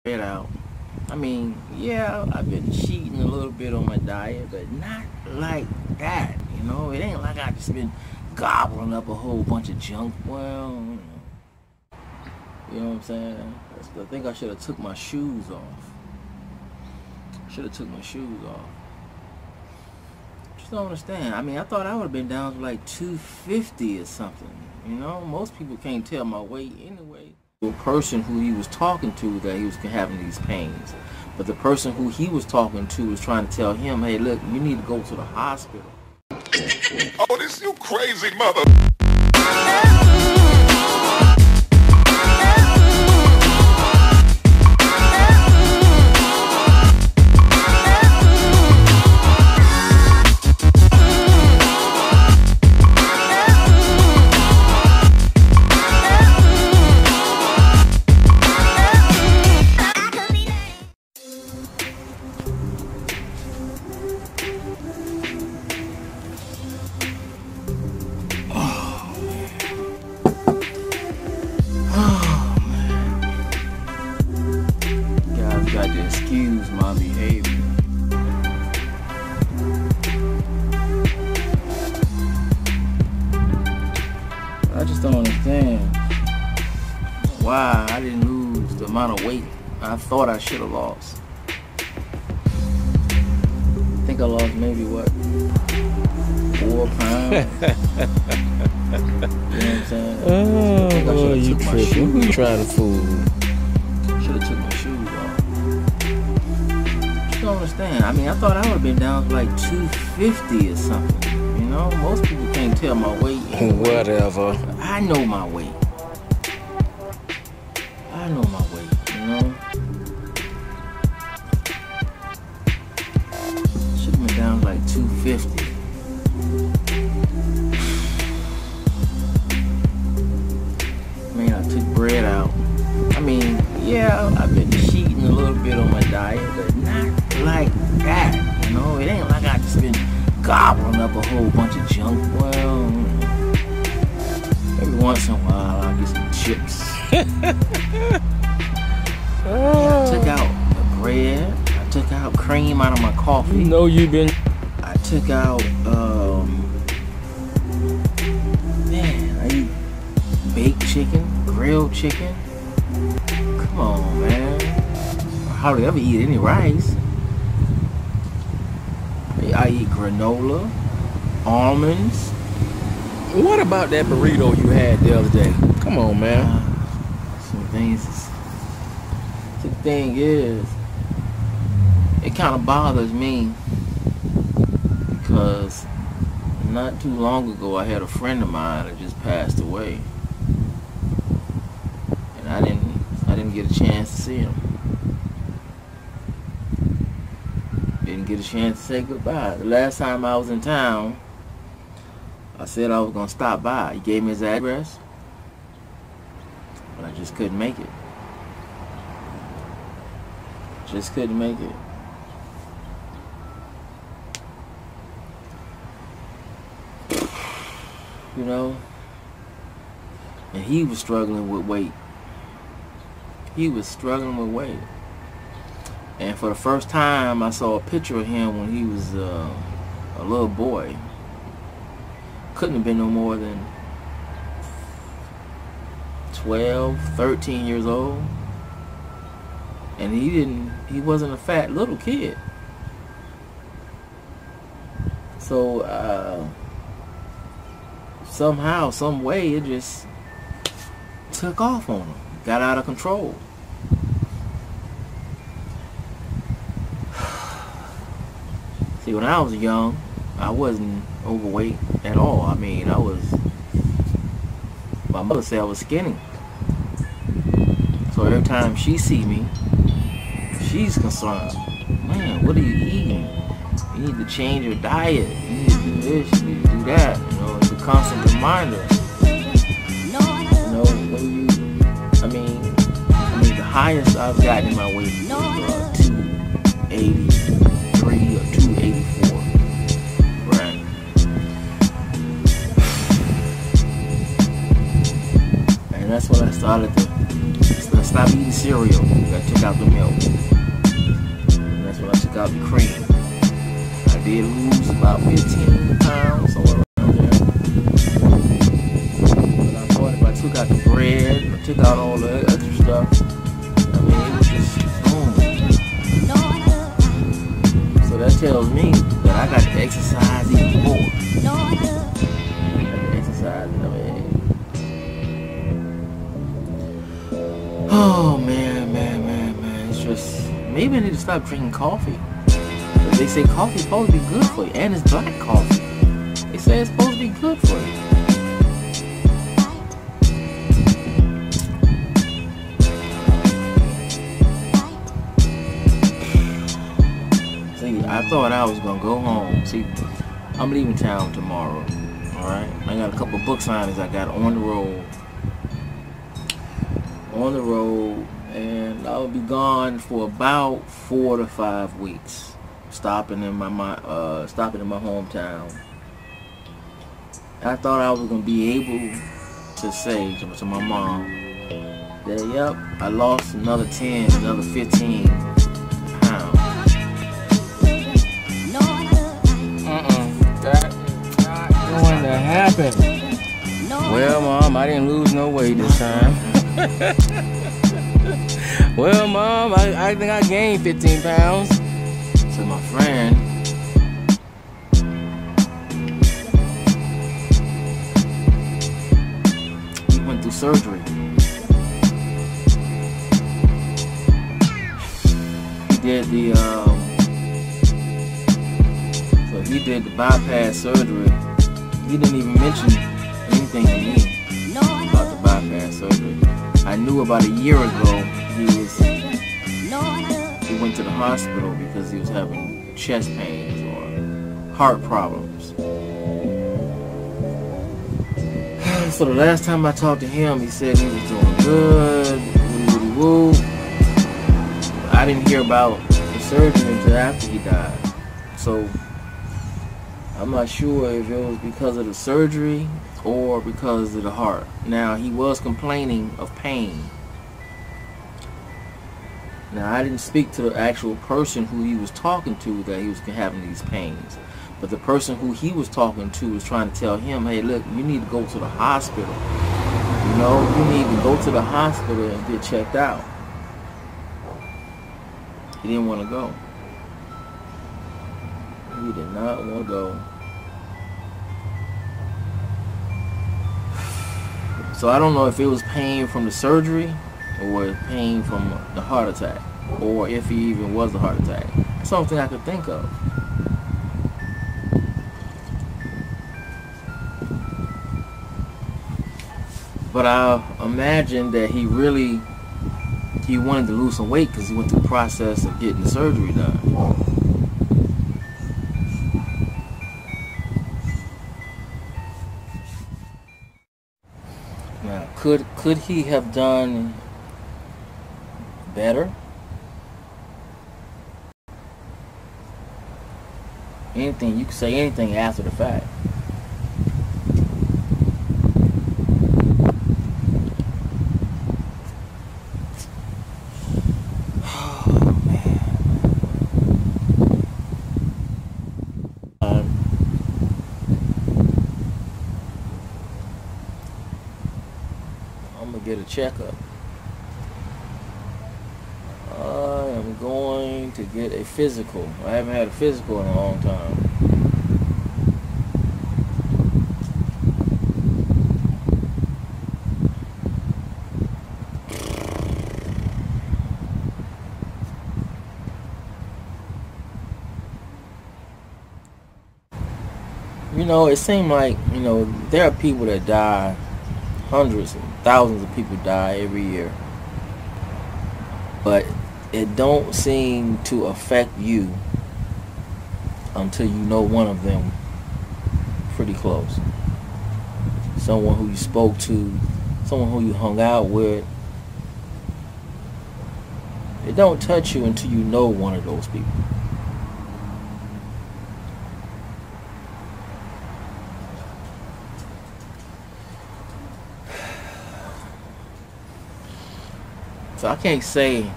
it out. I mean, yeah, I've been cheating a little bit on my diet, but not like that, you know? It ain't like I just been gobbling up a whole bunch of junk. Well, you know what I'm saying? I think I should have took my shoes off. Should have took my shoes off. Just don't understand. I mean, I thought I would have been down to like 250 or something. You know, most people can't tell my weight anyway. The person who he was talking to that he was having these pains, but the person who he was talking to was trying to tell him, hey, look, you need to go to the hospital. Oh, this you crazy mother. Got to excuse my behavior. I just don't understand why I didn't lose the amount of weight I thought I should have lost. I think I lost maybe what, 4 pounds. You know what I'm saying? Oh, boy, you tripping. Who trying to fool? Should have took my shoes off. Don't understand. I mean, I thought I would have been down to like 250 or something. You know, most people can't tell my weight anyway. Whatever. I know my weight. I know my weight, you know. Should have been down to like 250. I mean, I took bread out. I mean, yeah, I've been cheating a little bit on my diet, but not like that, you know? It ain't like I just been gobbling up a whole bunch of junk. Well, every once in a while I'll get some chips. I took out the bread. I took out cream out of my coffee. You know you've been... I took out, man, I eat baked chicken, grilled chicken. Come on, man. I hardly ever eat any rice. I eat granola, almonds. What about that burrito you had the other day? Come on, man. Some things. The thing is, it kind of bothers me because not too long ago I had a friend of mine that just passed away, and I didn't get a chance to see him. Didn't get a chance to say goodbye. The last time I was in town, I said I was gonna stop by. He gave me his address, but I just couldn't make it. Just couldn't make it. You know? And he was struggling with weight. He was struggling with weight. And for the first time, I saw a picture of him when he was a little boy. Couldn't have been no more than 12, 13 years old. And he wasn't a fat little kid. So, somehow, some way, it just took off on him. Got out of control. See, when I was young, I wasn't overweight at all. I mean, my mother said I was skinny. So every time she see me, she's concerned. Man, what are you eating? You need to change your diet. You need to do this, you need to do that. You know, it's a constant reminder. You know, I mean, the highest I've gotten in my weight is 283 or 284. Right. And that's when I started to stop eating cereal. I took out the milk. out the cream. I did lose about 15 pounds, somewhere around there. But I thought if I took out the bread, I took out all the extra stuff, I mean, it was just boom. So that tells me that I got to exercise even more. I got to exercise, I mean. Oh man. It's just, maybe I need to stop drinking coffee. They say coffee is supposed to be good for you, and it's black coffee. They say it's supposed to be good for you. See, I thought I was gonna go home. See, I'm leaving town tomorrow. Alright? I got a couple book signings I got on the road. And I'll be gone for about 4 to 5 weeks, stopping in my hometown. I thought I was gonna be able to say to my mom that, yep, I lost another 10, another 15 pounds. That is not going to happen. Well, Mom, I didn't lose no weight this time. Well, Mom, I think I gained 15 pounds. So my friend, he went through surgery. He did the bypass surgery. He didn't even mention anything to me about the bypass surgery. I knew about a year ago he went to the hospital because he was having chest pains or heart problems. So the last time I talked to him, he said he was doing good. Woo. I didn't hear about the surgery until after he died. So I'm not sure if it was because of the surgery or because of the heart. Now, he was complaining of pain. Now, I didn't speak to the actual person who he was talking to that he was having these pains. But the person who he was talking to was trying to tell him, hey, look, you need to go to the hospital. You know, you need to go to the hospital and get checked out. He didn't want to go. He did not want to go. So I don't know if it was pain from the surgery or pain from the heart attack, or if he even was a heart attack. Something I could think of. But I imagine that he wanted to lose some weight because he went through the process of getting the surgery done. Now, could he have done better? Anything, you can say anything after the fact. Oh, man. I'm gonna get a checkup. I am going to get a physical. I haven't had a physical in a long time. You know, it seemed like, you know, there are people that die, hundreds and thousands of people die every year. But it don't seem to affect you until you know one of them pretty close. Someone who you spoke to, someone who you hung out with. It don't touch you until you know one of those people. So I can't say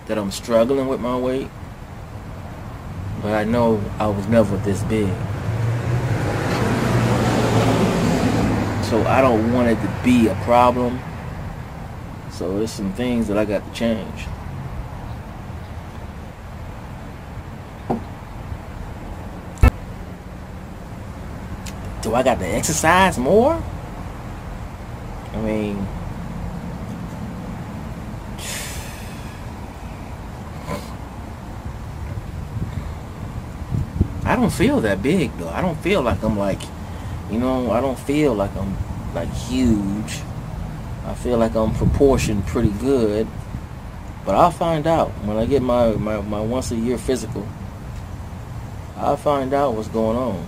that I'm struggling with my weight, but I know I was never this big. So I don't want it to be a problem. So there's some things that I got to change. Do I got to exercise more? I mean, I don't feel that big though. I don't feel like I'm like, you know, I don't feel like I'm like huge. I feel like I'm proportioned pretty good. But I'll find out when I get my once a year physical. I'll find out what's going on.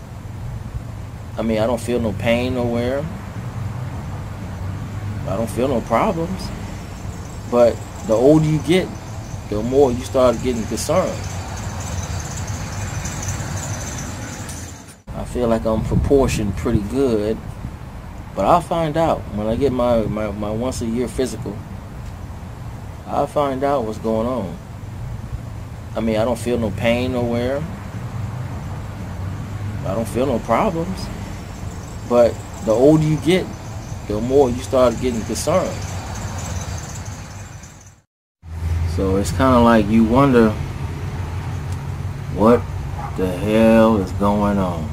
I mean, I don't feel no pain nowhere. I don't feel no problems. But the older you get, the more you start getting concerned. I feel like I'm proportioned pretty good. But I'll find out when I get my once a year physical. I'll find out what's going on. I mean, I don't feel no pain nowhere. I don't feel no problems. But the older you get, the more you start getting concerned. So it's kind of like you wonder, what the hell is going on?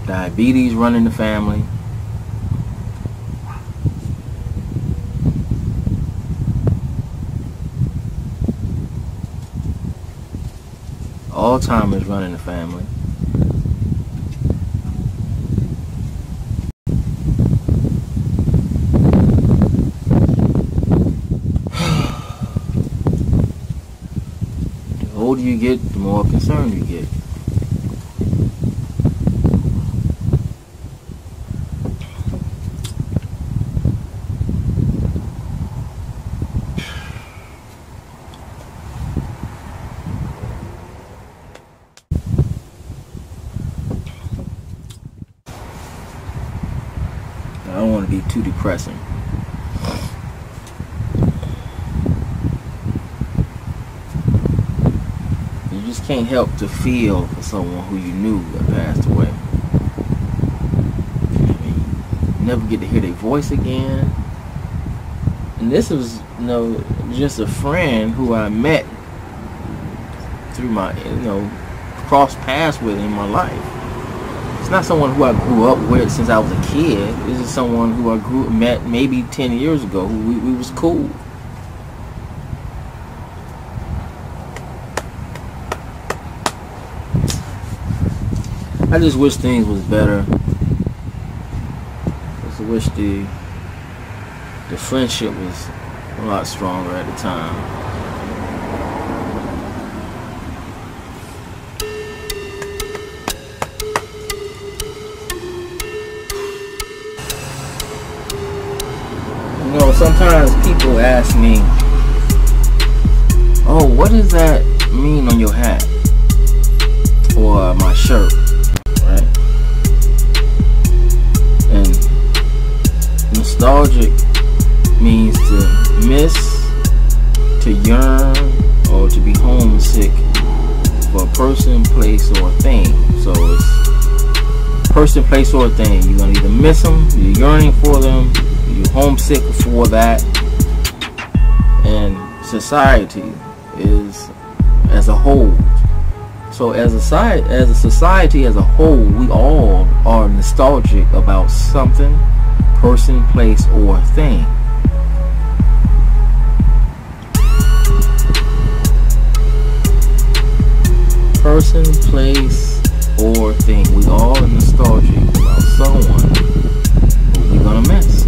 Diabetes running the family. Alzheimer's running the family. The older you get, the more concerned you get. I don't want to be too depressing. You just can't help to feel for someone who you knew that passed away. I mean, you never get to hear their voice again. And this was, you know, just a friend who I met through my, you know, crossed paths with in my life. It's not someone who I grew up with since I was a kid. This is someone who I met maybe 10 years ago. We was cool. I just wish things was better. I just wish the friendship was a lot stronger at the time. You know, sometimes people ask me, oh, what does that mean on your hat or my shirt, right? And nostalgic means to miss, to yearn, or to be homesick for a person, place, or thing. So it's person, place, or thing. You're gonna either miss them, you're yearning for them, you're homesick for that. And society is as a whole. So as a society as a whole, we all are nostalgic about something, person, place, or thing. Person, place, or thing. We all are nostalgic about someone who we're gonna miss.